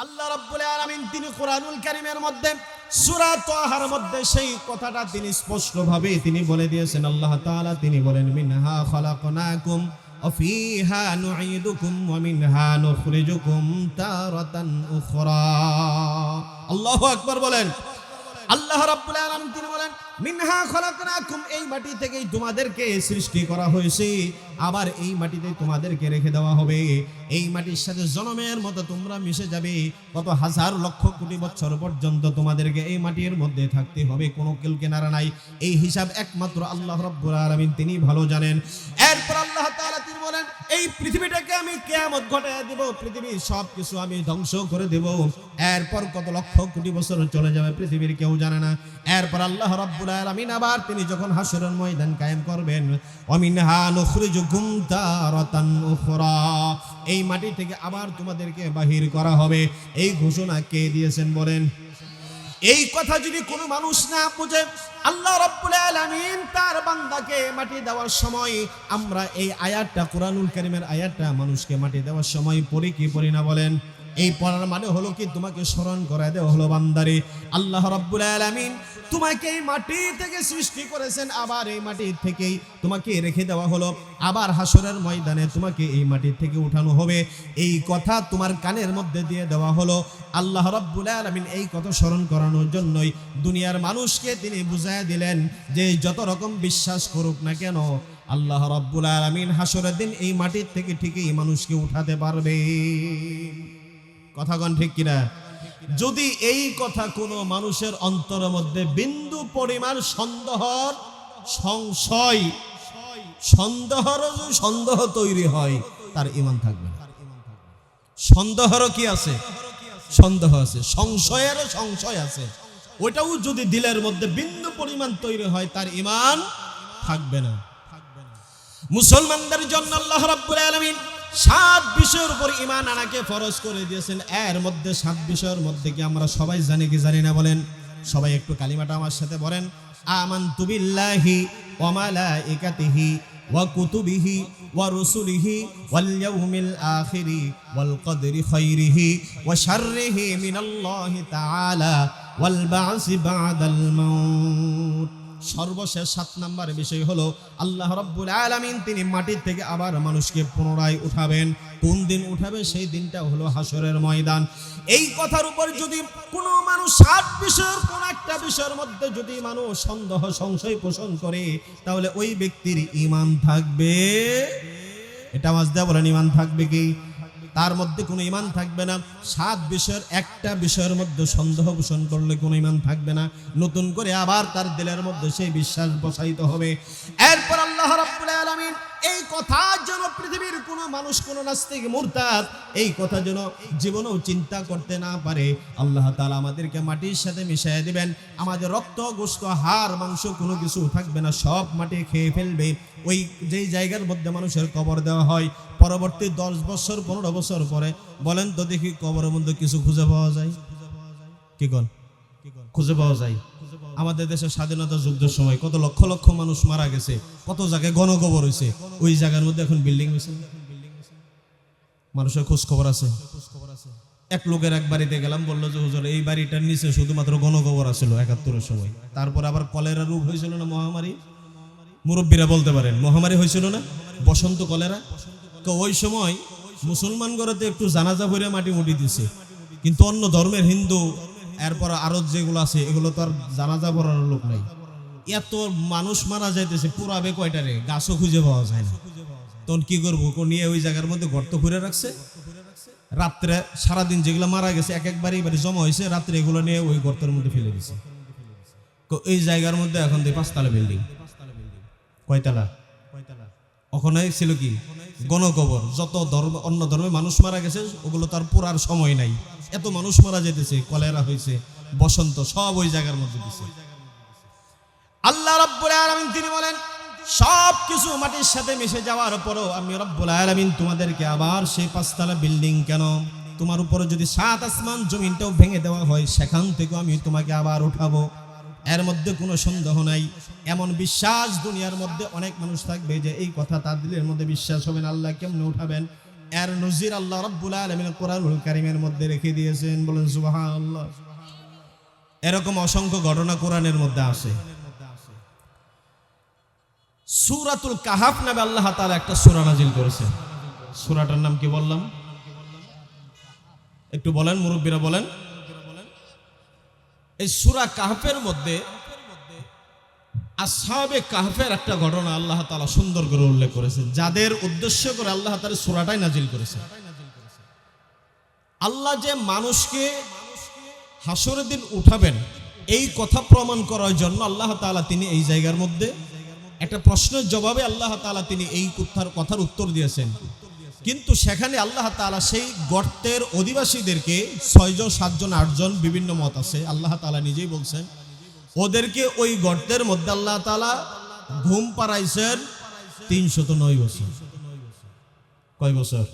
আল্লাহ রাব্বুল আলামিন তিনি কোরআনুল কারীমের মধ্যে সূরা তাহার মধ্যে সেই কথাটা তিনি স্পষ্টভাবে তিনি বলে দিয়েছেন। আল্লাহ তাআলা তিনি বলেন, মিনহা খালাকনাকুম ওয়া ফিহা নুঈদুকুম ওয়া মিনহা নুখরিজুকুম তারাতান উখরা। আল্লাহু আকবার বলেন। আল্লাহ রাব্বুল আলামিন তিনি বলেন, মিনহা খলাকনাকুম, এই মাটি থেকেই তোমাদেরকে সৃষ্টি করা হয়েছে, আবার এই মাটিতে তোমাদেরকে রেখে দেওয়া হবে। এই মাটির সাথে জনমের মতো তোমরা মিশে যাবে। কত হাজার লক্ষ কোটি বছর পর্যন্ত তোমাদেরকে এই মাটির মধ্যে থাকতে হবে, কোনো কিল কিনারা নাই। এই হিসাব একমাত্র আল্লাহ রাব্বুল আলামিন তিনি ভালো জানেন। এরপর আল্লাহ তাআলা তিনি বলেন, এই পৃথিবীটাকে আমি কিয়ামত ঘটায় দেব, পৃথিবীর সব কিছু আমি ধ্বংস করে দেব। এরপর কত লক্ষ কোটি বছর চলে যাবে পৃথিবীর কেউ জানে না। এরপর আল্লাহ রাব্বুল আলামিন আবার তিনি যখন হাসরের ময়দান কায়েম করবেন, ওয়ামিনহা নুখরিজুকুম তারাতান উখরা, এই মাটি থেকে আবার তোমাদেরকে বাহির করা হবে। এই ঘোষণা কে দিয়েছেন বলেন? এই কথা যদি কোনো মানুষ না বুঝে, আল্লাহ রাব্বুল আলামিন তার বান্দাকে মাটি দেওয়ার সময়, আমরা এই আয়াতটা কোরআনুল কারীমের আয়াতটা মানুষকে মাটি দেওয়ার সময় পড়ি কি পড়ি না বলেন? এই পড়ার মানে হলো কি, তোমাকে স্মরণ করায় দেওয়া হলো, বান্দারে আল্লাহ রাব্বুল আলামিন তোমাকে এই মাটি থেকে সৃষ্টি করেছেন, আবার এই মাটি থেকেই তোমাকে রেখে দেওয়া হলো, আবার হাসরের ময়দানে তোমাকে এই মাটি থেকে উঠানো হবে। এই কথা তোমার কানের মধ্যে দিয়ে দেওয়া হলো। আল্লাহ রাব্বুল আলামিন এই কথা স্মরণ করানোর জন্যই দুনিয়ার মানুষকে তিনি বুঝায় দিলেন যে যত রকম বিশ্বাস করুক না কেন, আল্লাহ রাব্বুল আলামিন হাসরের দিন এই মাটির থেকে ঠিকই মানুষকে উঠাতে পারবে। কথাগণ ঠিক কিনা? যদি এই কথা কোনো মানুষের অন্তরের মধ্যে বিন্দু পরিমাণ সন্দেহ তৈরি হয়, তার ঈমান থাকবে না। সন্দেহেরও কি আছে? সন্দেহ আছে। সংশয়েরও সংশয় আছে। ওটাও যদি দিলের মধ্যে বিন্দু পরিমাণ তৈরি হয়, তার ঈমান থাকবে না। মুসলমানদের জন্য আল্লাহ রাব্বুল আলামিন 7 বিষয়ের উপর ঈমান আনাকে ফরজ করে দিয়েছেন। এর মধ্যে 7 বিষয়ের মধ্যে কি আমরা সবাই জানি কি জানি না বলেন? সবাই একটু কালিমাটা আমার সাথে বলেন। আমানতু বিল্লাহি ওয়া মালাইকাতিহি ওয়া কুতুবিহি ওয়া রুসুলিহি ওয়াল ইয়াউমিল আখিরি ওয়াল কদরি খাইরিহি ওয়া শাররিহি মিনাল্লাহি তাআলা ওয়াল বা'সি বা'দাল মাউত। সর্বশেষ 7 নম্বর বিষয় হলো, আল্লাহ রাব্বুল আলামিন তিনি মাটির থেকে আবার মানুষকে পুনরায় উঠাবেন। কোন দিন উঠাবে? সেই দিনটা হলো হাসরের ময়দান। এই কথার উপর যদি কোনো মানুষ 7 বিষয়ের কোন একটা বিষয়ের মধ্যে যদি মানুষ সন্দেহ সংশয় পোষণ করে, তাহলে ওই ব্যক্তির ঈমান থাকবে। এটা আওয়াজ দেয়া বলেন, ঈমান থাকবে কি? তার মধ্যে কোনো ঈমান থাকবে না। 7 বিষয়ের একটা বিষয়ের মধ্যে সন্দেহ পোষণ করলে কোনো ঈমান থাকবে না। নতুন করে আবার তার দিলের মধ্যে সেই বিশ্বাস বসাইতে হবে। এরপর আল্লাহ রাব্বুল আলামিন এই কথা যেন পৃথিবীর কোনো মানুষ, কোনো নাস্তিক মুরতাদ এই কথা যেন জীবনেও চিন্তা করতে না পারে, আল্লাহ তাআলা আমাদেরকে মাটির সাথে মিশিয়ে দিবেন। আমাদের রক্ত গোশত হাড় মাংস কোনো কিছু থাকবে না, সব মাটি খেয়ে ফেলবে। ওই যেই জায়গার মধ্যে মানুষের কবর দেওয়া হয়, পরবর্তী 10 বছর 15 বছর পরে বলেন তো দেখি কবরের মধ্যে কিছু খুঁজে পাওয়া যায় কি? কোন খুঁজে পাওয়া যায়? আমাদের দেশের স্বাধীনতা যুদ্ধের সময় কত লক্ষ লক্ষ মানুষ মারা গেছে, কত জায়গায় গণকবর হয়েছে, ওই জায়গার মধ্যে এখন বিল্ডিং হয়েছে। মানুষের খোঁজ খবর আছে? এক লোকের এক বাড়িতে গেলাম, বললো যে হুজুর এই বাড়িটার নিচে শুধুমাত্র গণকবর আছিল 71-এর সময়। তারপর আবার কলেরা রোগ হয়েছিল না, মহামারী? মুরব্বীরা বলতে পারেন, মহামারী হয়েছিল না, বসন্ত কলেরা। ওই সময় মুসলমান ঘরেতে একটু জানাজা ভরে মাটি মুটি দিছে, কিন্তু অন্য ধর্মের হিন্দু এরপর আরো যেগুলো আছে এগুলো তো আর জানাজা ভরার লোক নাই। এত মানুষ মারা যাইতেছে, পুরাবে কয়টারে, গাছও খুঁজে পাওয়া যায় না। তখন কি করবো? নিয়ে ওই জায়গার মধ্যে গর্ত খুঁড়ে রাখছে। রাত্রে সারাদিন যেগুলো মারা গেছে এক একবারই জমা হয়েছে, রাত্রে এগুলো নিয়ে ওই গর্তের মধ্যে ফেলে দিছে। এই জায়গার মধ্যে এখন 5 তলা বিল্ডিং। কয়তলা? ওখানে ছিল কি গণকবর। যত ধর্ম, অন্য ধর্মে মানুষ মারা গেছে ওগুলো তার পুরার সময় নাই। এত মানুষ মারা যেতেছে, কলেরা হয়েছে, বসন্ত, সব ওই জায়গার মধ্যে দিছে। আল্লাহ রাব্বুল আলামিন তিনি বলেন, সব কিছু মাটির সাথে মিশে যাওয়ার পরও আমি রাব্বুল আলামিন তোমাদেরকে আবার সেই 5 তলা বিল্ডিং কেন, তোমার উপরে যদি 7 আসমান জমিনটাও ভেঙে দেওয়া হয়, সেখান থেকে আমি তোমাকে আবার উঠাবো। এর মধ্যে কোনো সন্দেহ নাই। এমন বিশ্বাস দুনিয়ার মধ্যে অনেক মানুষ থাকবে যে এই কথা তার দিলের মধ্যে বিশ্বাস হবে না, আল্লাহ কেমনে উঠাবেন। এর নজির আল্লাহ রাব্বুল আলামিন কোরআনুল কারীমের মধ্যে রেখে দিয়েছেন, বলেন সুবহানাল্লাহ। এরকম অসংখ্য ঘটনা কোরআনের মধ্যে আছে। সূরাতুল কাহাফ নামে আল্লাহ তাআলা একটা সূরা নাজিল করেছেন। সূরাটার নাম কি বললাম? একটু বলেন, মুরব্বীরা বলেন। এই সূরা কাহফের মধ্যে আসহাবে কাহফের একটা ঘটনা আল্লাহ তাআলা সুন্দর করে উল্লেখ করেছেন, যাদের উদ্দেশ্য করে আল্লাহ তাআলা সূরাটাই নাজিল করেছেন। আল্লাহ যে মানুষকে হাসরের দিন উঠাবেন এই কথা প্রমাণ করার জন্য আল্লাহ তাআলা তিনি এই জায়গার মধ্যে একটা প্রশ্নের জবাবে আল্লাহ তাআলা তিনি এই কথার উত্তর দিয়েছেন। কিন্তু সেখানে আল্লাহ তাআলা সেই গর্তের অধিবাসীদেরকে 6 জন 7 জন 8 জন বিভিন্ন মত আছে, আল্লাহ তাআলা নিজেই বলছেন ওদেরকে ওই গর্তের মধ্যে আল্লাহ তাআলা ঘুম পাড়াইছেন 309 বছর। কয় বছর?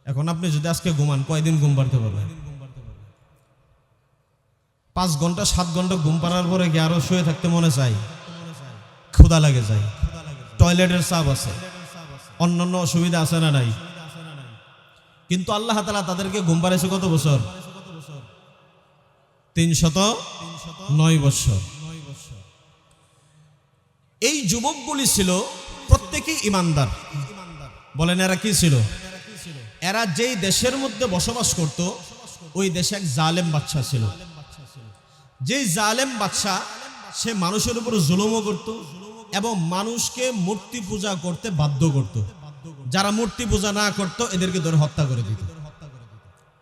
এখন আপনি যদি আজকে ঘুমান কয়দিন ঘুম পাড়তে পারবেন? 5 ঘন্টা 7 ঘন্টা ঘুম পাড়ার পরে কি আরো শুয়ে থাকতে মনে চাই? ক্ষুধা লাগে যায়, টয়লেটের চাপ আছে, অন্যান্য অসুবিধা আছে না নাই? কিন্তু আল্লাহ তাআলা তাদেরকে ঘুম পাড়াইছে কত বছর? 309 বছর। এই যুবকগুলি ছিল প্রত্যেকেই ইমানদার। বলেন এরা কি ছিল? এরা যেই দেশের মধ্যে বসবাস করত ওই দেশে এক জালেম বাদশা ছিল। যেই জালেম বাদশা সে মানুষের উপর জুলুমও করত এবং মানুষকে মূর্তি পূজা করতে বাধ্য করত। যারা মূর্তি পূজা না করত এদেরকে ধরে হত্যা করে দিত।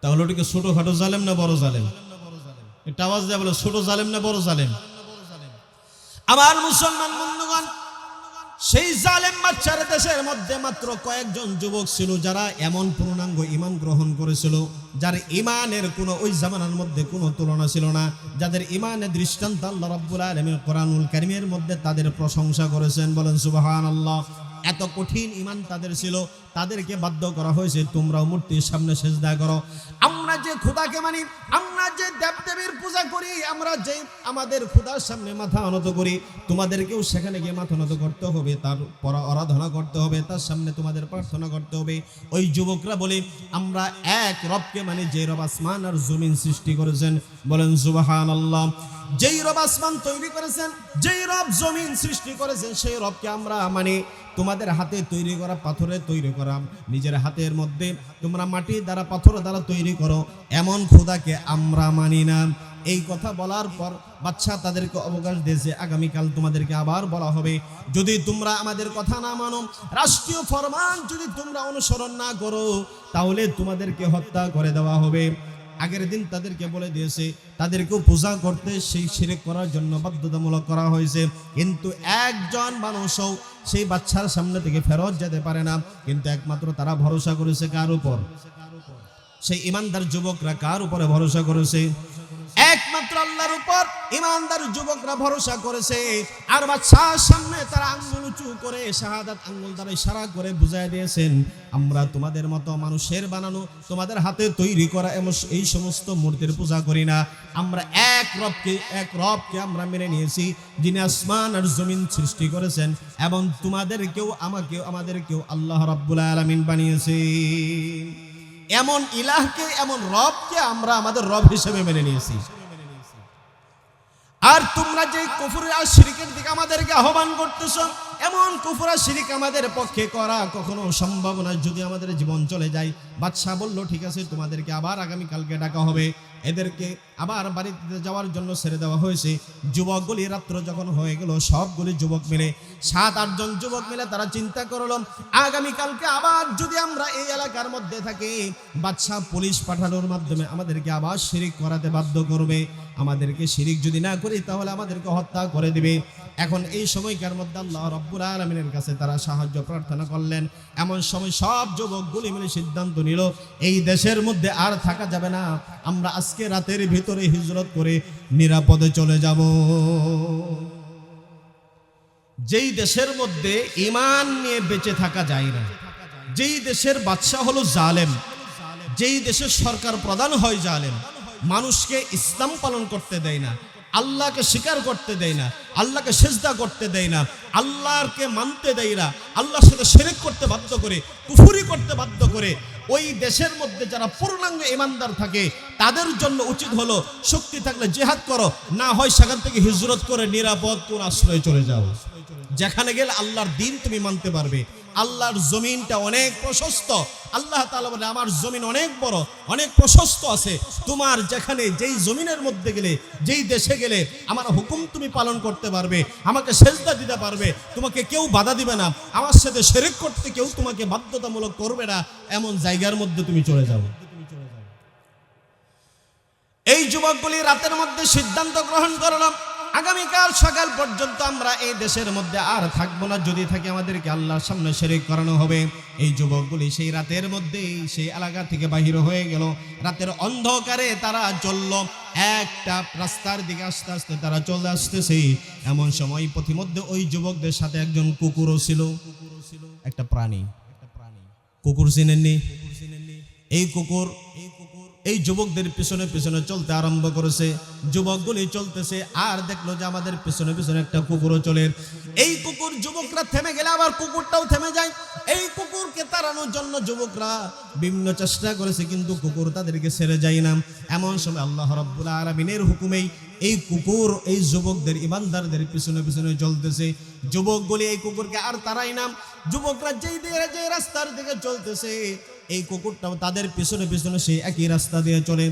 তাহলে ওটিকে ছোটখাটো জালেম না বড় জালেম? একটা আওয়াজ দেয়া বলে, ছোট জালেম না বড় জালেম? আমার মুসলমান বন্ধুগণ, সেই জালেম বাদশার দেশের মধ্যে মাত্র কয়েকজন যুবক ছিল যারা এমন পূর্ণাঙ্গ ঈমান গ্রহণ করেছিল, যার ঈমানের কোনো ওই জামানার মধ্যে কোনো তুলনা ছিল না, যাদের ঈমানের দৃষ্টান্ত আল্লাহ রাব্বুল আলামিন কোরআনুল কারীমের মধ্যে তাদের প্রশংসা করেছেন। বলেন সুবহানাল্লাহ। এত কঠিন ঈমান তাদের ছিল, তাদেরকে বাধ্য করা হয়েছে তোমরাও মূর্তির সামনে সিজদা করো। আমরা যে খোদাকে মানি, আমরা যে দেবদেবীর পূজা করি, আমরা যে আমাদের খোদার সামনে মাথা নত করি, তোমাদেরকেও সেখানে গিয়ে মাথা নত করতে হবে, তার আরাধনা করতে হবে, তার সামনে তোমাদের প্রার্থনা করতে হবে। ওই যুবকরা বলে আমরা এক রবকে মানি, যে রব আসমান আর জমিন সৃষ্টি করেছেন। বলেন সুবহানাল্লাহ। যেই রব আসমান তৈরি করেছেন, যেই রব জমিন সৃষ্টি করেছেন, সেই রবকে আমরা মানি। তোমাদের হাতে তৈরি করা, পাথরে তৈরি করা, নিজের হাতের মধ্যে তোমরা মাটি দ্বারা পাথর দ্বারা তৈরি করো, এমন খোদাকে আমরা মানি না। এই কথা বলার পর বাদশা তাদেরকে অবকাশ দিয়েছে, আগামীকাল তোমাদেরকে আবার বলা হবে, যদি তোমরা আমাদের কথা না মানো, রাষ্ট্রীয় ফরমান যদি তোমরা অনুসরণ না করো, তাহলে তোমাদেরকে হত্যা করে দেওয়া হবে। আগের দিন তাদেরকে বলে দিয়েছে তাদেরকেও পূজা করতে, সেই শিরক করার জন্য বাধ্যতামূলক করা হয়েছে। কিন্তু একজন মানুষও সেই বাচ্চার সামনে থেকে ফেরত যেতে পারে না। কিন্তু একমাত্র তারা ভরসা করেছে কার উপর? সেই ইমানদার যুবকরা কার উপরে ভরসা করেছে? একমাত্র আল্লাহর উপর ইমানদার যুবকরা ভরসা করেছে। আর বাদশার সামনে তারা আঙ্গুল উঁচু করে শাহাদাত আঙ্গুল দ্বারা ইশারা করে বুঝায় দিয়েছেন, আমরা তোমাদের মতো মানুষের বানানো, তোমাদের হাতে তৈরি করা এই সমস্ত মূর্তির পূজা করি না। আমরা এক রবকে আমরা মেনে নিয়েছি, যিনি আসমান আর জমিন সৃষ্টি করেছেন, এবং তোমাদেরকেও আমাদেরকেও আল্লাহ রাব্বুল আলামিন বানিয়েছে। এমন ইলাহকে, এমন রবকে আমরা আমাদের রব হিসেবে মেনে নিয়েছি। আর তোমরা যে কুফর আর শিরকের দিকে আমাদেরকে আহ্বান করতেছো, এমন কুফর আর শিরক আমাদের পক্ষে করা কখনো সম্ভব না যদি আমাদের জীবন চলে যায়। বাদশা বলল, ঠিক আছে, তোমাদেরকে আবার আগামীকালকে ডাকা হবে। এদেরকে আবার বাড়িতে যাওয়ার জন্য ছেড়ে দেওয়া হয়েছে। যুবকগুলি রাত্র যখন হয়ে গেল, সবগুলি যুবক মিলে 7-8 জন যুবক মিলে তারা চিন্তা করলো, আগামীকালকে আবার যদি আমরা এই এলাকার মধ্যে থাকি, বাদশা পুলিশ পাঠানোর মাধ্যমে আমাদেরকে আবার শিরক করাতে বাধ্য করবে। আমাদেরকে শিরক যদি না করি তাহলে আমাদেরকে হত্যা করে দিবে। এখন এই সময়কার মধ্যে আল্লাহ রাব্বুল আলামিনের কাছে তারা সাহায্য প্রার্থনা করলেন। এমন সময় সব যুবকগুলি মিলে সিদ্ধান্ত নিল, এই দেশের মধ্যে আর থাকা যাবে না, আমরা আজকে রাতের ভিতরে হিজরত করে নিরাপদে চলে যাব। যেই দেশের মধ্যে ঈমান নিয়ে বেঁচে থাকা যায় না, যেই দেশের বাদশা হলো জালেম, যেই দেশের সরকার প্রধান হয় জালেম, মানুষকে ইসলাম পালন করতে দেয় না, আল্লাহকে স্বীকার করতে দেয় না, আল্লাহকে সিজদা করতে দেয় না, আল্লাহকে মানতে দেয় না, আল্লাহর সাথে শিরক করতে বাধ্য করে, কুফরি করতে বাধ্য করে, ওই দেশের মধ্যে যারা পূর্ণাঙ্গ ইমানদার থাকে তাদের জন্য উচিত হলো শক্তি থাকলে জিহাদ করো, না হয় সেখান থেকে হিজরত করে নিরাপদ কোন আশ্রয়ে চলে যাও, যেখানে গেলে আল্লাহর দ্বীন তুমি মানতে পারবে। আল্লাহর জমিনটা অনেক প্রশস্ত, আল্লাহ তাআলা বলে আমার জমিন অনেক বড়, অনেক প্রশস্ত আছে, তোমার যেখানে যেই জমিনের মধ্যে গেলে, যেই দেশে গেলে আমার হুকুম তুমি পালন করতে পারবে, আমাকে সেজদা দিতে পারবে, তোমাকে কেউ বাধা দিবে না, আমার সাথে শিরক করতে কেউ তোমাকে বাধ্যতামূলক করবে না, এমন জায়গার মধ্যে তুমি চলে যাও। এই যুবকগুলি রাতের মধ্যে সিদ্ধান্ত গ্রহণ করলাম, আগামীকাল সকাল পর্যন্ত আমরা এই দেশের মধ্যে আর থাকবো না, যদি থাকি আমাদেরকে আল্লাহর সামনে শিরক করানো হবে। এই যুবকগুলি সেই রাতের মধ্যেই সেই এলাকা থেকে বাহির হয়ে গেল, রাতের অন্ধকারে তারা চলল, একটা রাস্তার দিকে আস্তে আস্তে তারা চলে আসতেছে। এমন সময় পথিমধ্যে ওই যুবকদের সাথে একজন কুকুরও ছিল, একটা প্রাণী, কুকুর চিনেননি? এই কুকুর এই যুবকদের পিছনে পিছনে চলতে আরম্ভ করেছে। যুবকগুলি চলতেছে আর দেখলো যে আমাদের পিছনে পিছনে একটা কুকুরও চলে। এই কুকুর, যুবকরা থেমে গেলে আবার কুকুরটাও থেমে যায়। এই কুকুরকে তাড়ানোর জন্য যুবকরা বিভিন্ন চেষ্টা করেছে, কিন্তু কুকুর তাদেরকে ছেড়ে যায় না। এমন সময় আল্লাহ রাব্বুল আলামিনের হুকুমেই এই কুকুর এই যুবকদের ইমানদারদের পিছনে পিছনে চলতেছে। যুবকগুলি এই কুকুরকে আর তাড়ায় না। যুবকরা যে রাস্তার দিকে চলতেছে, এই কুকুরটাও তাদের পিছনে পিছনে সেই একই রাস্তা দিয়ে চলে।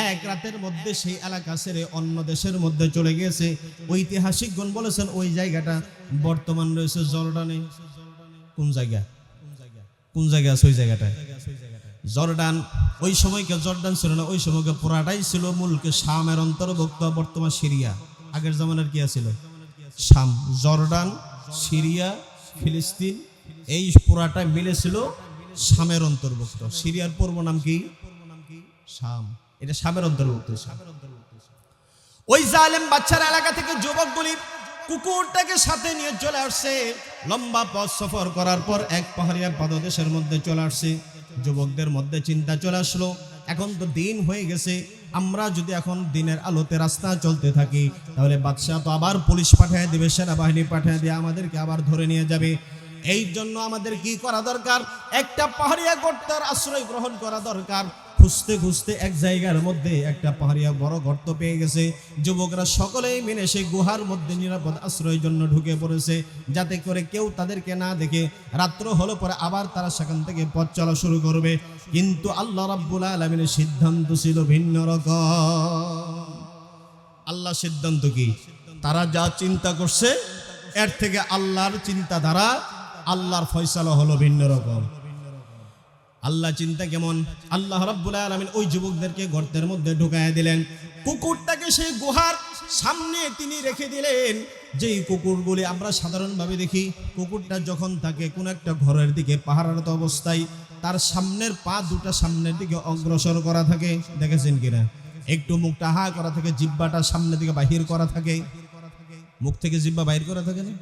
এক রাতের মধ্যে সেই এলাকা ছেড়ে অন্য দেশের মধ্যে চলে গিয়েছে। ঐতিহাসিকগণ বলেছেন ওই জায়গাটা বর্তমান রয়েছে জর্ডানে। কোন জায়গা আছে ওই জায়গাটা? জর্ডান। ওই সময়কে জর্ডান ছিল না, ওই সময়কে পুরাটাই ছিল মুলকে শামের অন্তর্ভুক্ত, বর্তমান সিরিয়া। আগের জামানার কি ছিল? শাম, জর্ডান, সিরিয়া, ফিলিস্তিন, এই পুরাটা মিলে ছিল শামের অন্তর্ভুক্ত। সিরিয়ার পূর্ব নাম কি? শাম। এটা শামের অন্তর্ভুক্ত। ওই জালেম বাচ্চার এলাকা থেকে যুবকগুলি কুকুরটাকে সাথে নিয়ে চলে আসছে। লম্বা পথ সফর করার পর এক পাহাড়িয়া পাদদেশের মধ্যে চলে আসছে। যুবকদের মধ্যে চিন্তা চলে আসলো, এখন তো দিন হয়ে গেছে, আমরা যদি এখন দিনের আলোতে রাস্তা চলতে থাকি তাহলে বাদশাহ তো আবার পুলিশ পাঠিয়ে দেবে, সেনাবাহিনী পাঠিয়ে দিয়ে আমাদেরকে আবার ধরে নিয়ে যাবে। এই জন্য আমাদের কি করা দরকার? একটা পাহাড়িয়া গর্তের আশ্রয় গ্রহণ করা দরকার। খুঁজতে খুঁজতে এক জায়গার মধ্যে একটা পাহাড়িয়া বড় গর্ত পেয়ে গেছে। যুবকরা সকলেই মিলে সেই গুহার মধ্যে নিরাপদ আশ্রয়ের জন্য ঢুকে পড়েছে, যাতে করে কেউ তাদেরকে না দেখে। রাত্র হলো পরে আবার তারা সেখান থেকে পথ চলা শুরু করবে। কিন্তু আল্লাহ রাব্বুল আলামিনের সিদ্ধান্ত ছিল ভিন্ন রকম। আল্লাহ সিদ্ধান্ত কি? তারা যা চিন্তা করছে এর থেকে আল্লাহর চিন্তাধারা, আল্লাহর ফয়সালা হলো ভিন্ন রকম। আল্লাহ চিন্তা কেমন? আল্লাহ রাব্বুল আলামিন ওই যুবকদেরকে গর্তের মধ্যে ঢুকায় দিলেন। কুকুরটাকে সেই গুহার সামনে তিনি রেখে দিলেন। যেই কুকুরগুলি আমরা সাধারণভাবে দেখি, কুকুরটা যখন থাকে কোন একটা ঘরের দিকে পাহারারত অবস্থায়, তার সামনের পা দুটা সামনের দিকে অগ্রসর করা থাকে, দেখেছেন কিনা? একটু মুখটা হা করা থাকে, জিহ্বাটা সামনের দিকে বাহির করা থাকে, মুখ থেকে জিহ্বা বাহির করা থাকে না?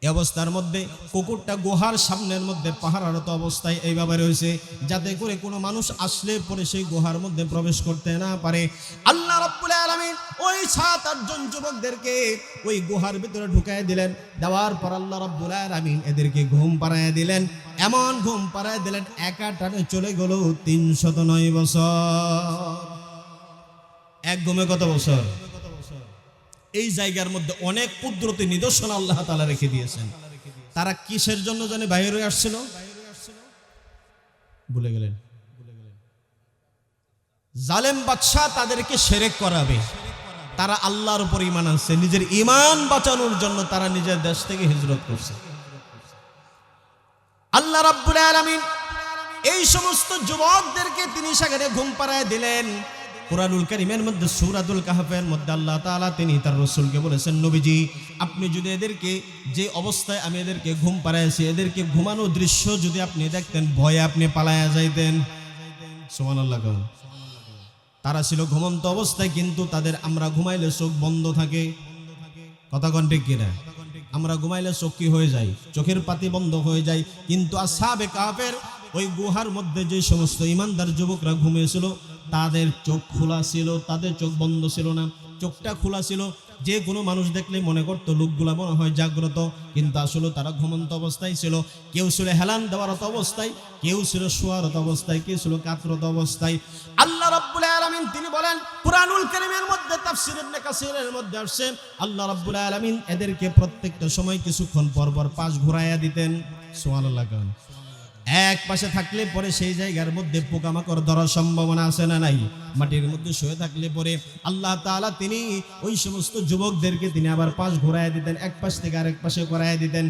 এই অবস্থার মধ্যে কুকুরটা গুহার সামনের মধ্যে পাহারারত অবস্থায় এইভাবে রয়েছে, যাতে করে কোনো মানুষ আসলে পরে সেই গুহার মধ্যে প্রবেশ করতে না পারে। আল্লাহ রাব্বুল আলামিন ওই 7-8 জন যুবকদেরকে ওই গুহার ভিতরে ঢুকায় দিলেন। দেওয়ার পর আল্লাহ রাব্বুল আলামিন এদেরকে ঘুম পাড়ায় দিলেন। এমন ঘুম পাড়ায় দিলেন, একা টানে চলে গেল 309 বছর। এক ঘুমে কত বছর? এই জায়গার মধ্যে অনেক কুদরতি নিদর্শন আল্লাহ তাআলা রেখে দিয়েছেন। তারা কিসের জন্য জানে বাইরে হয়ে আসছিল? ভুলে গেলেন? জালেম বাদশা তাদেরকে শিরক করাবে। তারা আল্লাহর উপর ঈমান আনছে, নিজের ঈমান বাঁচানোর জন্য তারা নিজের দেশ থেকে হিজরত করছে। আল্লাহ রাব্বুল আলামিন এই সমস্ত যুবকদেরকে তিনি সেখানে ঘুম পাড়ায় দিলেন। কুরআনুল কারীমের মধ্যে সূরাতুল কাহফের মধ্যে আল্লাহ তাআলা তিনি তার রাসূলকে বলেছেন, নবীজি আপনি যদি এদেরকে যে অবস্থায় আমি এদেরকে ঘুম পাড়াইছি, এদেরকে ঘুমানো দৃশ্য যদি আপনি দেখতেন, ভয়ে আপনি পালায়া যাইতেন। সুবহানাল্লাহ। তারা ছিল ঘুমন্ত অবস্থায়, কিন্তু তাদের আমরা ঘুমাইলে চোখ বন্ধ থাকে। কথা কোন ঠিক কিনা? আমরা ঘুমাইলে চোখ কি হয়ে যায়? চোখের পাতি বন্ধ হয়ে যায়। কিন্তু আসহাবে কাহফের ওই গুহার মধ্যে যে সমস্ত ঈমানদার যুবকরা ঘুমিয়েছিল, তাদের চোখ খোলা ছিল, তাদের চোখ বন্ধ ছিল না। চোখটা খোলা ছিল, যে কোনো মানুষ দেখলে মনে করতো লোকগুলা মনে হয় জাগ্রত, কিন্তু আসলে তারা ঘুমন্ত অবস্থায় ছিল। কেউ ছিল হেলান দেওয়ারত অবস্থায়, কেউ ছিল শোয়ারত অবস্থায়, কেউ ছিল কাতরত অবস্থায়। আল্লাহ রাব্বুল আলামিন তিনি বলেন কুরআনুল কারীমের মধ্যে, তাফসীর ইবনে কাসীরের মধ্যে আসছে, আল্লাহ রাব্বুল আলামিন এদেরকে প্রত্যেকটা সময় কিছুক্ষণ পর পর পাশ ঘুরাইয়া দিতেন। সুবহানাল্লাহ। কারণ এক পাশে থাকলে পরে সেই জায়গার মধ্যে পোকামাকড় ধরার সম্ভাবনা আছে না নাই? মাটির মধ্যে শুয়ে থাকলে পরে আল্লাহ তাআলা তিনি ওই সমস্ত যুবকদেরকে তিনি আবার পাশ ঘুরাইয়া দিতেন, এক পাশ থেকে আরেক পাশে ঘুরাইয়া দিতেন।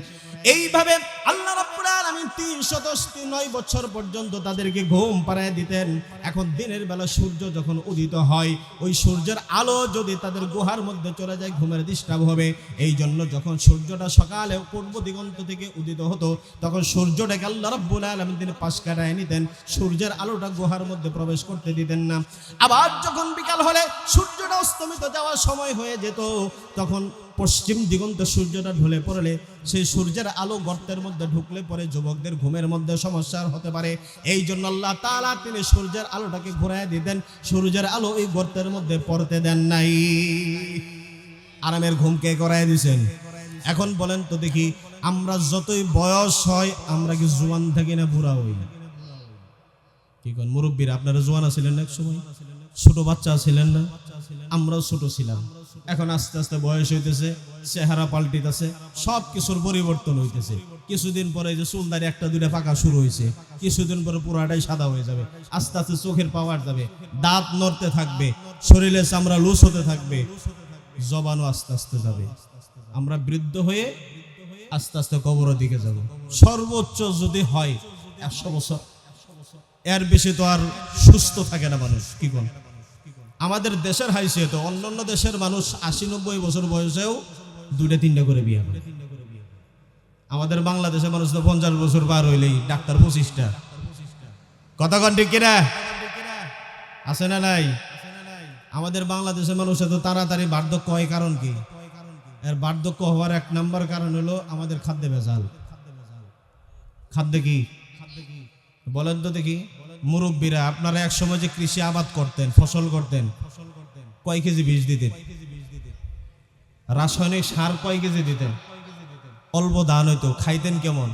এইভাবে আল্লাহ রাব্বুল আলামিন 309 বছর পর্যন্ত তাদেরকে ঘুম পাড়ায় দিতেন। এখন দিনের বেলা সূর্য যখন উদিত হয়, ওই সূর্যের আলো যদি তাদের গুহার মধ্যে চলে যায়, ঘুমের ডিস্টার্ব হবে। এই জন্য যখন সূর্যটা সকালে পূর্ব দিগন্ত থেকে উদিত হতো, তখন সূর্যটাকে আল্লাহ রাব্বুল আলামিন তিনি পাশ কাটায় নিতেন, সূর্যের আলোটা গুহার মধ্যে প্রবেশ করতে দিতেন না। আবার যখন বিকাল হলে সূর্যটা অস্তমিত যাওয়ার সময় হয়ে যেত, তখন পশ্চিম দিগন্ত সূর্যটা ঢলে পড়লে সেই সূর্যের আলো গর্তের মধ্যে ঢুকলে পরে যুবকদের ঘুমের মধ্যে সমস্যা হতে পারে। এই জন্য আল্লাহ তাআলা তিনি সূর্যের আলোটাকে ঘুরাইয়া দিতেন, সূর্যের আলো ওই গর্তের মধ্যে পড়তে দেন নাই। আরামের ঘুম কে করায় দিয়েছেন? এখন বলেন তো দেখি, আমরা যতই বয়স হয় আমরা কি জোয়ান থাকি না বুড়া হই? কি কোন মুরব্বীরা, আপনারা জোয়ান ছিলেন না এক সময়? ছোট বাচ্চা ছিলেন না? আমরাও ছোট ছিলাম। এখন আস্তে আস্তে বয়স হইতেছে, চেহারা পাল্টিতেছে, সব কিছুর পরিবর্তন হইতেছে। কিছুদিন পরে যে চুলদারি একটা দুইটা পাকা শুরু হয়েছে, কিছুদিন পরে পুরাটাই সাদা হয়ে যাবে। আস্তে আস্তে চোখের পাওয়ার যাবে, দাঁত নড়তে থাকবে, শরীরে চামড়া লুজ হতে থাকবে, জবানও আস্তে আস্তে যাবে। আমরা বৃদ্ধ হয়ে আস্তে আস্তে কবরের দিকে যাব। সর্বোচ্চ যদি হয় 100 বছর, এর বেশি তো আর সুস্থ থাকে না মানুষ। কি কোন আমাদের দেশের হাইসিয়ত, অন্যান্য দেশের মানুষ 80-90 বছর বয়সেও 2-3টা করে বিয়ে করে। আমাদের বাংলাদেশের মানুষ তো 50 বছর পার হইলেই ডাক্তার 25টা। কথা কন ঠিক কিনা? আছে না নাই? আমাদের বাংলাদেশের মানুষ এত তাড়াতাড়ি বার্ধক্য হয় কারণ কি? এর বার্ধক্য হওয়ার 1 নম্বর কারণ হলো আমাদের খাদ্যে ভেজাল। খাদ্যে কি বলেন তো দেখি মুরব্বীরা, আপনারা এক সময় যে কৃষি আবাদ করতেন, ফসল করতেন, কয় কেজি বীজ দিতেন? রাসায়নিক সার কয় কেজি দিতেন? অল্প ধান হইতো, খাইতেন কেমন?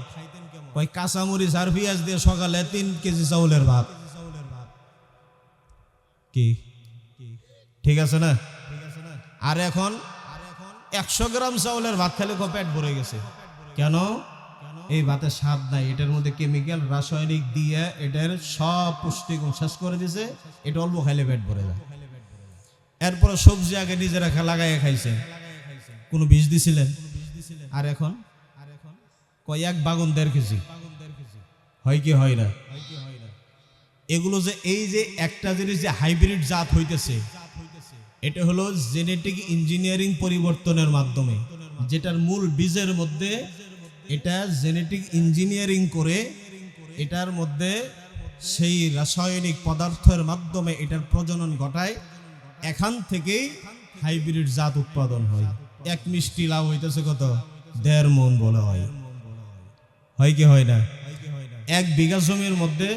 কয় কাঁচামরিচ আর পেঁয়াজ দিয়ে সকালে 3 কেজি চাউলের ভাত। কি ঠিক আছে না? আর এখন 100 গ্রাম চাউলের ভাত খেলে পেট ভরে গেছে। কেন? এই ভাতের স্বাদ নাই, এটার মধ্যে কেমিক্যাল রাসায়নিক দিয়ে এটার সব পুষ্টিগুণ শেষ করে দিয়েছে। এটা অল্প খাইলে পেট ভরে যায়। এরপরে সবজি আগে নিজেরা লাগাইয়া খাইছে, কোনো বীজ দিছিলেন? আর এখন কয়েক বাগুন 1.5 কেজি হয় কি হয় না? এগুলো যে এই যে একটা জিনিস যে হাইব্রিড জাত হইতেছে, এটা হলো জেনেটিক ইঞ্জিনিয়ারিং পরিবর্তনের মাধ্যমে, যেটার মূল বীজের মধ্যে এটা জেনেটিক ইঞ্জিনিয়ারিং করে এটার মধ্যে সেই রাসায়নিক পদার্থের মাধ্যমে এটার প্রজনন ঘটায়। এখান থেকেই হাইব্রিড জাত উৎপাদন হয়। এক মিষ্টি লাউ হইতেছে কত? 1.5 মণ বলা হয়। হয় কি হয় না? 1 বিঘা জমির মধ্যে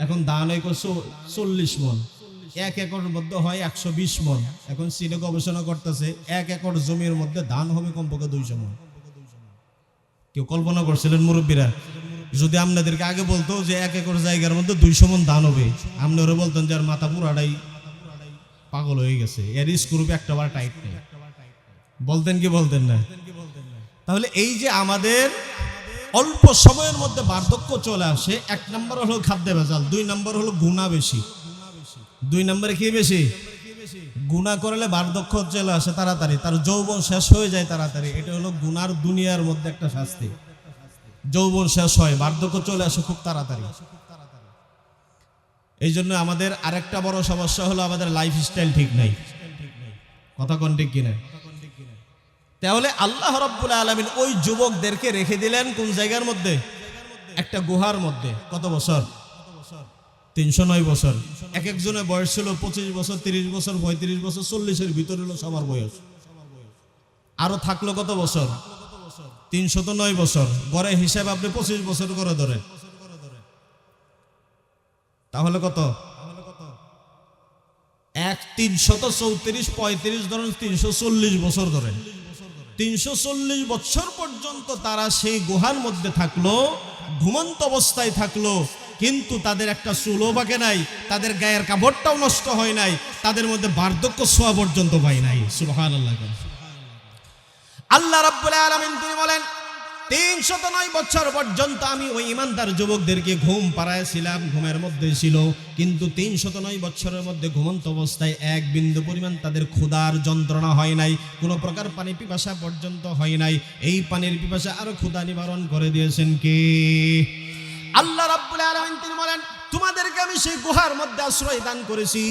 এখন ধান হয় 40 মণ, 1 একরের মধ্যে হয় 120 মণ। এখন চীনে গবেষণা করতেছে 1 একর জমির মধ্যে ধান হবে কমপক্ষে 200 মণ। কেউ কল্পনা করছিলেন মুরব্বীরা? যদি আপনাদেরকে আগে বলতো যে 1 একর জায়গার মধ্যে 200 মণ ধান হবে, আপনারা বলতেন যে আর মাথা পুরাটাই পাগল হয়ে গেছে, এর স্ক্রুপ একটা বার টাইট নেই। বলতেন কি বলতেন না? তাহলে এই যে আমাদের অল্প সময়ের মধ্যে বার্ধক্য চলে আসে, 1 নম্বর হলো খাদ্য ভেজাল, 2 নম্বর হলো গুনাহ বেশি। 2 নম্বরে কি বেশি? গুনাহ করলে বার্ধক্য চলে আসে তাড়াতাড়ি, তার যৌবন শেষ হয়ে যায় তাড়াতাড়ি। এটা হলো গুনার দুনিয়ার মধ্যে একটা শাস্তি। যৌবন শেষ হয়, বার্ধক্য চলে আসে খুব তাড়াতাড়ি। এই জন্য আমাদের আরেকটা বড় সমস্যা হলো আমাদের লাইফস্টাইল ঠিক নাই। কথা কোন ঠিক কিনা? তাহলে আল্লাহ রাব্বুল আলামিন ওই যুবকদেরকে রেখে দিলেন কোন জায়গার মধ্যে? একটা গুহার মধ্যে। কত বছর? 309 বছর। এক একজনের বয়স ছিল 25 বছর, 30 বছর, 35 বছর, 40-এর ভিতরে হলো সবার বয়স। আরো থাকলো কত বছর? 309 বছর। গড়ে হিসাব আপনি 25 বছর করে ধরেন, তাহলে কত? 334 ধরেন 340 বছর ধরেন 340 বছর পর্যন্ত তারা সেই গুহার মধ্যে থাকলো, ঘুমন্ত অবস্থায় থাকলো, কিন্তু তাদের একটা চুলও বাঁকে নাই, তাদের গায়ের কাপড়টাও নষ্ট হয় নাই, তাদের মধ্যে বার্ধক্য ছোঁয়া পর্যন্ত পায় নাই। সুবহানাল্লাহ। আল্লাহ রাব্বুল আলামিন তিনি বলেন 309 বছর পর্যন্ত আমি ওই ইমানদার যুবকদেরকে ঘুম পাড়াইছিলাম, ঘুমের মধ্যে ছিল, কিন্তু 309 বছরের মধ্যে ঘুমন্ত অবস্থায় এক বিন্দু পরিমাণ তাদের ক্ষুধার যন্ত্রণা হয় নাই, কোনো প্রকার পানি পিপাসা পর্যন্ত হয় নাই। এই পানির পিপাসা আরো ক্ষুধা নিবারণ করে দিয়েছেন কে? আল্লাহ রাব্বুল আলামিন তিনি বলেন তোমাদেরকে আমি সেই গুহার মধ্যে আশ্রয় দান করেছি,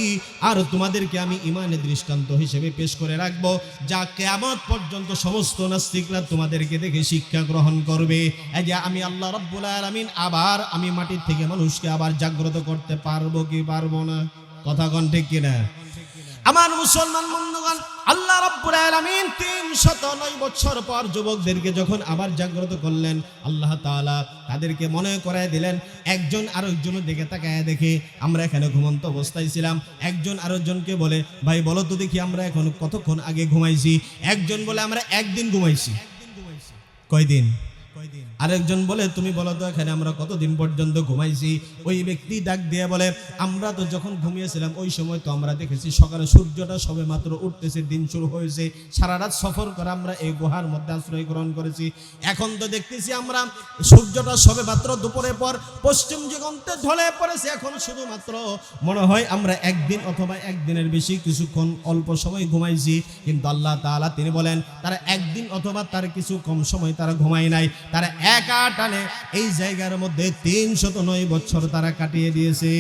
আর তোমাদেরকে আমি ইমানের দৃষ্টান্ত হিসেবে পেশ করে রাখবো, যা কিয়ামত পর্যন্ত সমস্ত নাস্তিকরা তোমাদেরকে দেখে শিক্ষা গ্রহণ করবে। এই যে আমি আল্লাহ রাব্বুল আলামিন আবার আমি মাটির থেকে মানুষকে আবার জাগ্রত করতে পারবো কি পারবো না? কথা কোন ঠিক কিনা? আমার মুসলমান বন্ধুগণ, আল্লাহ রাব্বুল আলামিন 309 বছর পর যুবকদেরকে যখন আবার জাগ্রত করলেন, আল্লাহ তাআলা তাদেরকে মনে করায় দিলেন, একজন আরেকজনের দিকে তাকায় দেখে আমরা এখানে ঘুমন্ত অবস্থায় ছিলাম। একজন আরেকজনকে বলে, ভাই বলো তো দেখি আমরা এখন কতক্ষণ আগে ঘুমাইছি? একজন বলে আমরা একদিন ঘুমাইছি। কয়দিন? আরেকজন বলে তুমি বলো তো এখানে আমরা কতদিন পর্যন্ত ঘুমাইছি? ওই ব্যক্তি ডাক দিয়ে বলে, আমরা তো যখন ঘুমিয়েছিলাম ওই সময় তো আমরা দেখেছি সকালে সূর্যটা সবে মাত্র উঠতেছে, দিন শুরু হয়েছে, সারা রাত সফর করে আমরা এই গুহার মধ্যে আশ্রয় গ্রহণ করেছি। এখন তো দেখতেছি আমরা সূর্যটা সবে মাত্র দুপুরের পর পশ্চিম দিগন্তে ঢলে পড়েছে, এখন শুধুমাত্র মনে হয় আমরা একদিন অথবা একদিনের বেশি কিছুক্ষণ অল্প সময় ঘুমাইছি। কিন্তু আল্লাহ তাআলা তিনি বলেন তারা একদিন অথবা তার কিছু কম সময় তারা ঘুমায় নাই, তারা একা টানে এই জায়গার মধ্যে 309 বছর তারা কাটিয়ে দিয়েছে।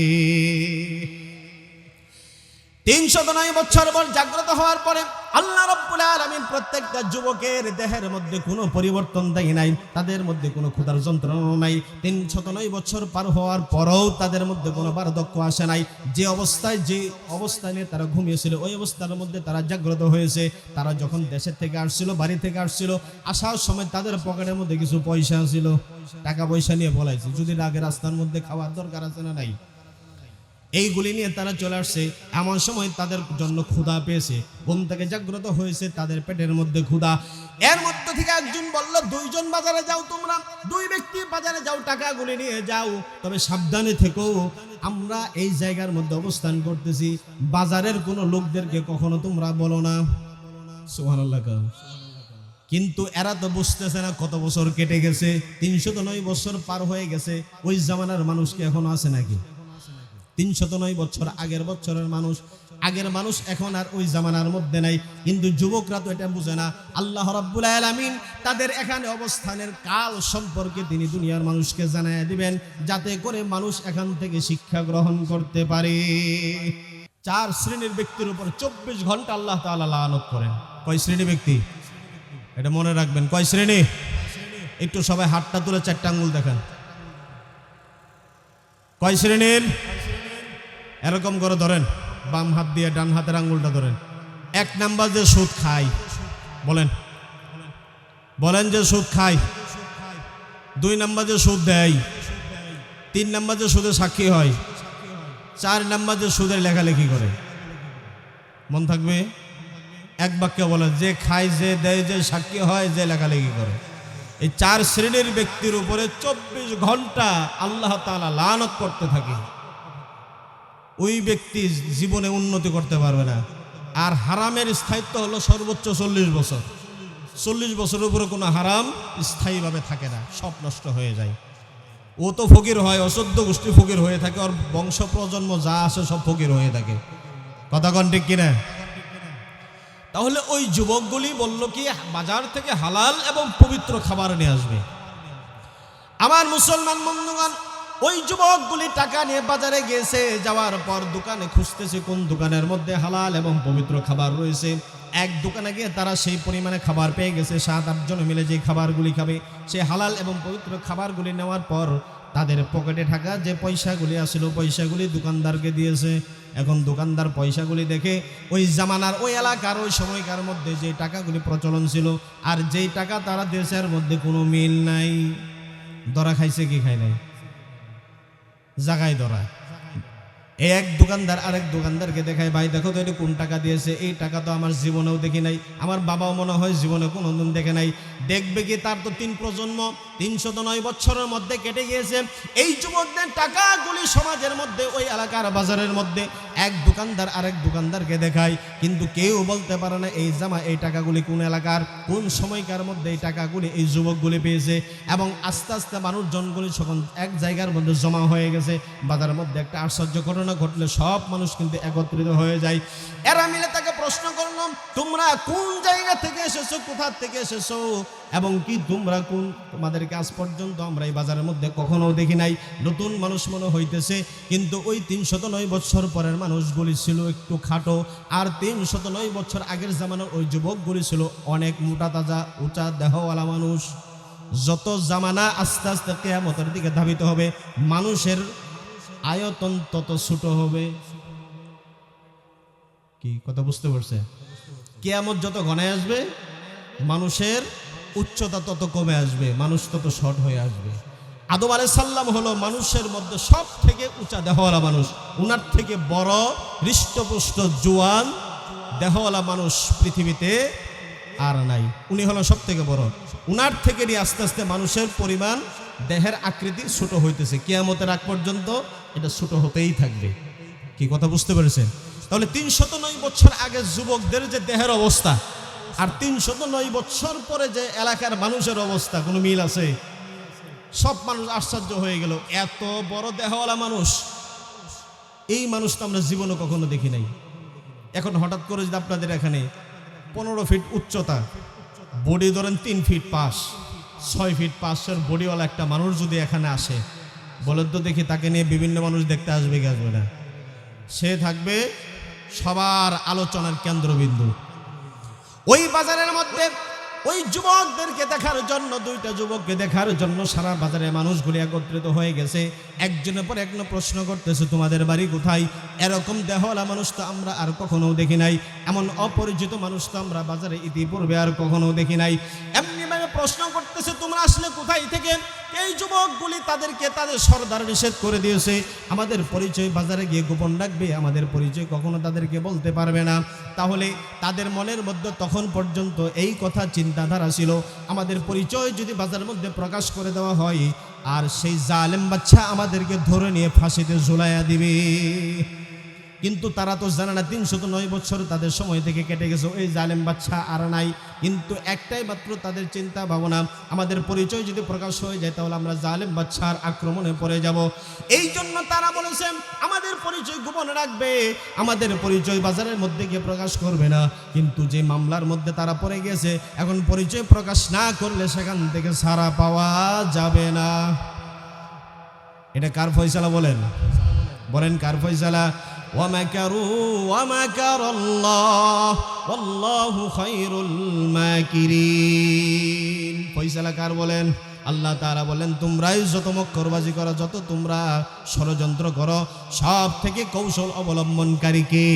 309 বছর পর জাগ্রত হওয়ার পরে আল্লাহ রাব্বুল আলামিন প্রত্যেকটা যুবকের দেহের মধ্যে কোনো পরিবর্তন দেয় নাই, তাদের মধ্যে কোনো ক্ষুধার যন্ত্রণা নাই। 309 বছর পার হওয়ার পরেও তাদের মধ্যে কোনো বার্ধক্য আসে নাই। যে অবস্থায় তারা ঘুমিয়েছিল ওই অবস্থার মধ্যে তারা জাগ্রত হয়েছে। তারা যখন দেশের থেকে আসছিল, বাড়ি থেকে আসছিল, আসার সময় তাদের পকেটের মধ্যে কিছু পয়সা ছিল, টাকা পয়সা নিয়ে বলাইছে, যদি আগে রাস্তার মধ্যে খাওয়ার দরকার আছে না নাই, এইগুলি নিয়ে তারা চলে আসছে। এমন সময় তাদের জন্য ক্ষুধা পেয়েছে, ঘুম থেকে জাগ্রত হয়েছে, তাদের পেটের মধ্যে ক্ষুধা। এর মধ্যে থেকে একজন বলল, দুইজন বাজারে যাও, তোমরা দুই ব্যক্তি বাজারে যাও, টাকাগুলি নিয়ে যাও, তবে সাবধানে থেকো, আমরা এই জায়গার মধ্যে অবস্থান করতেছি, বাজারের কোনো লোকদেরকে কখনো তোমরা বলো না। সুবহানাল্লাহ। কিন্তু এরা তো বুঝতেছে না কত বছর কেটে গেছে, 309 বছর পার হয়ে গেছে। ওই জামানার মানুষ কি এখনো আছে নাকি? 309 বছর আগের বছরের মানুষ, আগের মানুষ এখন আর ওই জামানার মধ্যে নাই। কিন্তু যুবকরা তো এটা বুঝে না। আল্লাহ রাব্বুল আলামিন তাদের এখানে অবস্থানের কাল সম্পর্কে তিনি দুনিয়ার মানুষকে জানায় দিবেন, যাতে করে মানুষ এখান থেকে শিক্ষা গ্রহণ করতে পারে। 4 শ্রেণীর ব্যক্তির উপর 24 ঘন্টা আল্লাহ তাআলা লানত করেন। কয় শ্রেণী ব্যক্তি? এটা মনে রাখবেন। কয় শ্রেণী? একটু সবাই হাতটা তুলে 4টা আঙ্গুল দেখেন। কয় শ্রেণীর? এরকম করে ধরেন, বাম হাত দিয়ে ডান হাতের আঙ্গুলটা ধরেন। 1 নাম্বার যে সুদ খায়, বলেন বলেন যে সুদ খায়। 2 নাম্বার যে সুদ দেয়। 3 নাম্বার যে সুদের সাক্ষী হয়। 4 নাম্বার যে সুদের লেখালেখি করে। মন থাকবে? এক বাক্যে বলেন, যে খায়, যে দেয়, যে সাক্ষী হয়, যে লেখালেখি করে। এই 4 শ্রেণীর ব্যক্তির উপরে 24 ঘন্টা আল্লাহ তাআলা লানত করতে থাকে। ওই ব্যক্তি জীবনে উন্নতি করতে পারবে না। আর হারামের স্থায়িত্ব হলো সর্বোচ্চ 40 বছর। 40 বছরের উপরে কোনো হারাম স্থায়ীভাবে থাকে না, সব নষ্ট হয়ে যায়। ও তো ফকির হয়, অসদ্য গোষ্ঠী ফকির হয়ে থাকে, ওর বংশ প্রজন্ম যা আছে সব ফকির হয়ে থাকে। কথা কোন ঠিক কিনা? তাহলে ওই যুবকগুলি বলল কি, বাজার থেকে হালাল এবং পবিত্র খাবার নিয়ে আসবে। আমার মুসলমান বন্ধুগণ, ওই যুবকগুলি টাকা নিয়ে বাজারে গেছে, যাওয়ার পর দোকানে খুঁজতেছে কোন দোকানের মধ্যে হালাল এবং পবিত্র খাবার রয়েছে। এক দোকানে গিয়ে তারা সেই পরিমাণে খাবার পেয়ে গেছে। 7-8 জন মিলে যে খাবারগুলি খাবে, সেই হালাল এবং পবিত্র খাবারগুলি নেওয়ার পর তাদের পকেটে থাকা যে পয়সাগুলি আসলো, পয়সাগুলি দোকানদারকে দিয়েছে। এখন দোকানদার পয়সাগুলি দেখে ওই জামানার, ওই এলাকার, ওই সময়কার মধ্যে যে টাকাগুলি প্রচলন ছিল আর যেই টাকা তারা দেশের মধ্যে কোনো মিল নাই। ধরা খাইছে কি খায় নাই? জাগায় ধরা। এক দোকানদার আরেক দোকানদারকে দেখায়, ভাই দেখো তো এটা কোন টাকা দিয়েছে, এই টাকা তো আমার জীবনেও দেখি নাই, আমার বাবাও মনে হয় জীবনে কোনোদিন দেখে নাই। দেখবে কি তার তো 3 প্রজন্ম 309 বছরের মধ্যে কেটে গিয়েছে। এই যুবকদের টাকাগুলি সমাজের মধ্যে, ওই এলাকার বাজারের মধ্যে এক দোকানদার আরেক দোকানদারকে দেখায়, কিন্তু কেউ বলতে পারে না এই টাকাগুলি কোন এলাকার, কোন সময়কার মধ্যে এই টাকাগুলি এই যুবকগুলি পেয়েছে। এবং আস্তে আস্তে মানুষজনগুলি যখন এক জায়গার মধ্যে জমা হয়ে গেছে, বাজারের মধ্যে একটা আশ্চর্য ঘটনা ঘটলে সব মানুষ কিন্তু একত্রিত হয়ে যায়। এরা মিলে তাকে প্রশ্ন করলাম, তোমরা কোন জায়গা থেকে এসেছো, কোথা থেকে এসেছো, এবং কি তোমরা তোমাদেরকে আজ পর্যন্ত আমরা এই বাজারের মধ্যে কখনো দেখি নাই, নতুন মানুষ মনে হইতেছে। কিন্তু ওই 309 বছর পরের মানুষগুলি ছিল একটু খাটো, আর 309 বছর আগের জামানার ওই যুবকগুলি ছিল অনেক মোটা তাজা উঁচা দেহওয়ালা মানুষ। যত জামানা আস্তে আস্তে কিয়ামতের দিকে ধাবিত হবে, মানুষের আয়তন তত ছোট হবে। কি কথা বুঝতে পারছে? কিয়ামত যত ঘনায় আসবে, মানুষের উচ্চতা তত কমে আসবে, মানুষ তত শর্ট হয়ে আসবে। আদম আলাইহিস সালাম হলো মানুষের মধ্যে সব থেকে উঁচা দেহওয়ালা মানুষ। উনার থেকে বড় হৃষ্টপুষ্ট জোয়ান দেহওয়ালা মানুষ পৃথিবীতে আর নাই। উনি হলো সব থেকে বড়। উনার থেকে নিয়ে আস্তে আস্তে মানুষের পরিমাণ, দেহের আকৃতি ছোট হইতেছে। কিয়ামতের আগ পর্যন্ত এটা ছোট হতেই থাকবে। কি কথা বুঝতে পেরেছেন? তাহলে 309 বছর আগে যুবকদের যে দেহের অবস্থা, আর 309 বছর পরে যে এলাকার মানুষের অবস্থা, কোনো মিল আছে? সব মানুষ আশ্চর্য হয়ে গেল, এত বড় দেহওয়ালা মানুষ, এই মানুষ তো আমরা জীবনে কখনো দেখি নাই। এখন হঠাৎ করে যদি আপনাদের এখানে 15 ফিট উচ্চতা, বডি ধরেন 3 ফিট 5, 6 ফিট 5 বডিওয়ালা একটা মানুষ যদি এখানে আসে, বলেন তো দেখি তাকে নিয়ে বিভিন্ন মানুষ দেখতে আসবে কি আসবে না? সে থাকবে সবার আলোচনার কেন্দ্রবিন্দু। ওই বাজারের মধ্যে ওই যুবকদেরকে দেখার জন্য, 2টা যুবককে দেখার জন্য সারা বাজারে মানুষগুলি একত্রিত হয়ে গেছে। একজনের পর একজন প্রশ্ন করতেছে, তোমাদের বাড়ি কোথায়? এরকম দেহওয়ালা মানুষ তো আমরা আর কখনো দেখি নাই, এমন অপরিচিত মানুষ তো আমরা বাজারে ইতিপূর্বে আর কখনো দেখি নাই। এমনিভাবে প্রশ্ন করতেছে, তোমরা আসলে কোথায় থেকে? এই যুবকগুলি তাদেরকে তাদের সর্দার নিষেধ করে দিয়েছে, আমাদের পরিচয় বাজারে গিয়ে গোপন রাখবে, আমাদের পরিচয় কখনো তাদেরকে বলতে পারবে না। তাহলে তাদের মনের মধ্যে তখন পর্যন্ত এই কথা চিন্তাধারা ছিল, আমাদের পরিচয় যদি বাজারের মধ্যে প্রকাশ করে দেওয়া হয়, আর সেই জালেম বাচ্চা আমাদেরকে ধরে নিয়ে ফাঁসিতে ঝুলাইয়া দিবে। কিন্তু তারা তো জানে না 309 বছর তাদের সময় থেকে কেটে গেছে, ওই জালেম বাচ্চা আর নাই। কিন্তু একটাই মাত্র তাদের চিন্তা ভাবনা, আমাদের পরিচয় যদি প্রকাশ হয়ে যায় তাহলে আমরা জালেম বাচ্চার আক্রমণে পড়ে যাব। এই জন্য তারা বলেছেন আমাদের পরিচয় গোপন রাখবে, আমাদের পরিচয় বাজারের মধ্যে গিয়ে প্রকাশ করবে না। কিন্তু যে মামলার মধ্যে তারা পড়ে গেছে, এখন পরিচয় প্রকাশ না করলে সেখান থেকে ছাড়া পাওয়া যাবে না। এটা কার ফয়সালা বলেন? বলেন কার ফয়সালা? ومكروا ومكر الله والله خير الماكرين। ফয়সালা কার বলেন? আল্লাহ তাআলা বলেন, তোমরাই যত মক্করবাজি করো, যত তোমরা ষড়যন্ত্র করো, সব থেকে কৌশল অবলম্বনকারী কে?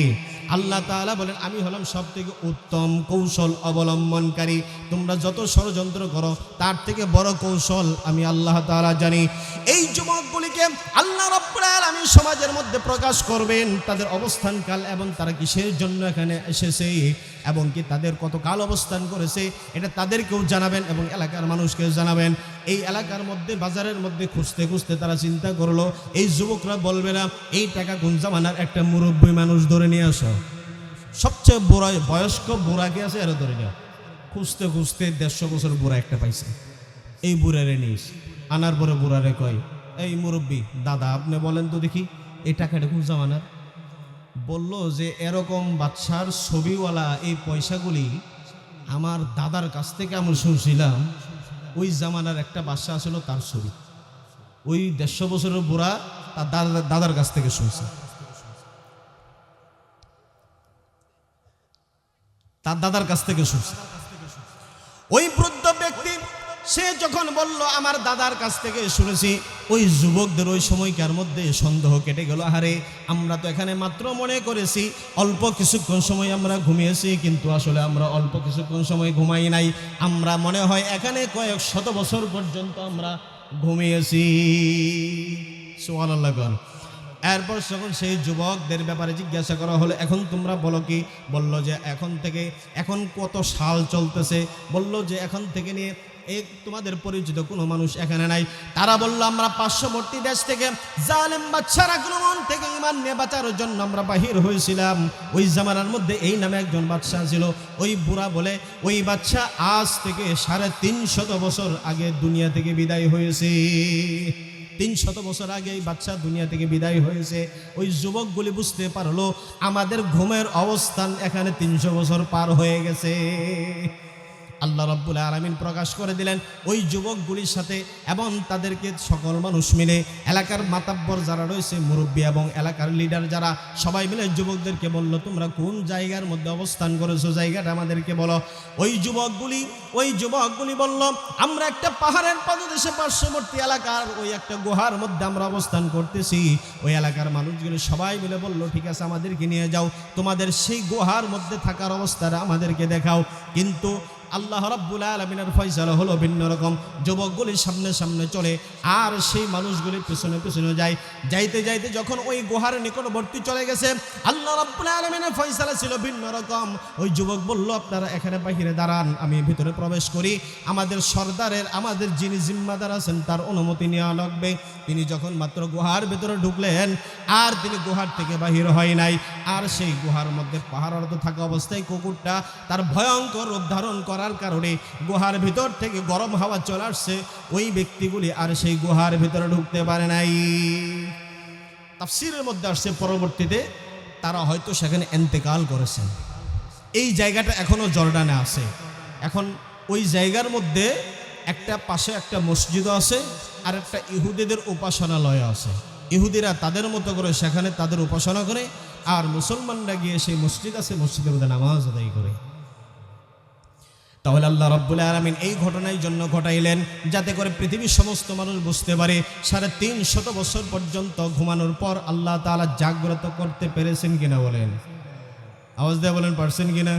আল্লাহ তাআলা বলেন, আমি হলাম সব থেকে উত্তম কৌশল অবলম্বনকারী। তোমরা যত ষড়যন্ত্র করো তার থেকে বড় কৌশল আমি আল্লাহ তাআলা জানি। এই যুবকগুলিকে আল্লাহ রাব্বুল আলামিন সমাজের মধ্যে প্রকাশ করবেন, তাদের অবস্থানকাল এবং তারা কিসের জন্য এখানে এসেছে এবং কি তাদের কত কাল অবস্থান করেছে, এটা তাদেরকেও জানাবেন এবং এলাকার মানুষকে জানাবেন। এই এলাকার মধ্যে বাজারের মধ্যে খুঁজতে খুঁজতে তারা চিন্তা করলো, এই যুবকরা বলবে না এই টাকা কোন জামানার একটা মুরব্বী মানুষ ধরে নিয়ে আসো, সবচেয়ে বুড়া বয়স্ক বুড়াকে আছে এরা ধরে নেওয়া। খুঁজতে খুঁজতে 150 বছর বুড়া একটা পাইছে, এই বুড়ারে নিস। আনার পরে বুড়ারে কয়, এই মুরব্বী দাদা আপনি বলেন তো দেখি এই টাকাটা কোন জামানার? বলল যে এরকম বাদশার ছবিওয়ালা এই পয়সাগুলি আমার দাদার কাছ থেকে আমি শুনছিলাম, ওই জামানার একটা বাদশা ছিল তার ছবি, ওই 150 বছরের বুড়া তার দাদার কাছ থেকে শুনছে, তার দাদার কাছ থেকে শুনছে। ওই বৃদ্ধ ব্যক্তি সে যখন বলল আমার দাদার কাছ থেকে শুনেছি, ওই যুবকদের ওই সময়কার মধ্যে সন্দেহ কেটে গেল। আরে আমরা তো এখানে মাত্র মনে করেছি অল্প কিছুক্ষণ সময় আমরা ঘুমিয়েছি, কিন্তু আসলে আমরা অল্প কিছুক্ষণ সময় ঘুমাই নাই, আমরা মনে হয় এখানে কয়েক শত বছর পর্যন্ত আমরা ঘুমিয়েছি। সুবহানাল্লাহ। এরপর যখন সেই যুবকদের ব্যাপারে জিজ্ঞাসা করা হলো, এখন তোমরা বলো কি? বলল যে এখন কত সাল চলতেছে? বলল যে এখন থেকে নিয়ে তোমাদের পরিচিত কোনো মানুষ এখানে নাই। তারা বলল, আমরা পার্শ্ববর্তী দেশ থেকে জালেম বাদশার আক্রমণ থেকে ঈমান নিয়ে বাঁচার জন্য আমরা বাহির হয়েছিলাম। ওই জামানার মধ্যে এই নামে একজন বাদশা ছিল। ওই বুড়া বলে ওই বাদশা আজ থেকে 350 বছর আগে দুনিয়া থেকে বিদায় হয়েছে। 300 বছর আগে এই বাদশা দুনিয়া থেকে বিদায় হয়েছে। ওই যুবকগুলি বুঝতে পারলো আমাদের ঘুমের অবস্থান এখানে 300 বছর পার হয়ে গেছে। আল্লাহ রাব্বুল আলামিন প্রকাশ করে দিলেন ওই যুবকগুলির সাথে এবং তাদেরকে সকল মানুষ মিলে, এলাকার মাতাব্বর যারা রয়েছে, মুরব্বী এবং এলাকার লিডার যারা, সবাই মিলে যুবকদেরকে বলল, তোমরা কোন জায়গার মধ্যে অবস্থান করেছো, জায়গাটা আমাদেরকে বলো। ওই যুবকগুলি বলল, আমরা একটা পাহাড়ের পাদদেশে পার্শ্ববর্তী এলাকার ওই একটা গুহার মধ্যে আমরা অবস্থান করতেছি। ওই এলাকার মানুষগুলো সবাই মিলে বলল, ঠিক আছে, আমাদেরকে নিয়ে যাও, তোমাদের সেই গুহার মধ্যে থাকার অবস্থাটা আমাদেরকে দেখাও। কিন্তু আল্লাহ রাব্বুল আলামিনের ফয়সালা হলো ভিন্ন রকম। যুবকগুলি সামনে সামনে চলে আর সেই মানুষগুলি পিছনে পিছনে যায়। যাইতে যাইতে যখন ওই গুহার নিকটবর্তী চলে গেছে, আল্লাহ রাব্বুল আলামিনের ফয়সালা ছিল ভিন্ন রকম। ওই যুবক বলল, আপনারা এখানে বাহিরে দাঁড়ান, আমি ভিতরে প্রবেশ করি। আমাদের সর্দারের, আমাদের যিনি জিম্মাদার আছেন তার অনুমতি নেওয়া লাগবে। তিনি যখন মাত্র গুহার ভিতরে ঢুকলেন আর তিনি গুহার থেকে বাহির হয় নাই। আর সেই গুহার মধ্যে পাহারারত থাকা অবস্থায় কুকুরটা তার ভয়ঙ্কর রূপ ধারণ করার কারণে গুহার ভিতর থেকে গরম হাওয়া চলে আসছে। ওই ব্যক্তিগুলি আর সেই গুহার ভিতরে ঢুকতে পারে নাই। তাফসীরের মধ্যে আসছে পরবর্তীতে তারা হয়তো সেখানে ইন্তেকাল করেছেন। এই জায়গাটা এখনো জর্ডানে আছে। এখন ওই জায়গার মধ্যে একটা পাশে একটা মসজিদও আছে আর একটা ইহুদিদের উপাসনালয় আছে। ইহুদিরা তাদের মতো করে সেখানে তাদের উপাসনা করে, আর মুসলমানরা গিয়ে সেই মসজিদ আছে, মসজিদের মধ্যে নামাজ আদায় করে। তাহলে আল্লাহ রাব্বুল আলামিন এই ঘটনার জন্য ঘটাইলেন যাতে করে পৃথিবীর সমস্ত মানুষ বুঝতে পারে 350 বছর পর্যন্ত ঘুমানোর পর আল্লাহ তাআলা জাগ্রত করতে পেরেছেন কিনা। বলেন, আওয়াজ দিয়ে বলেন, পারছেন কিনা?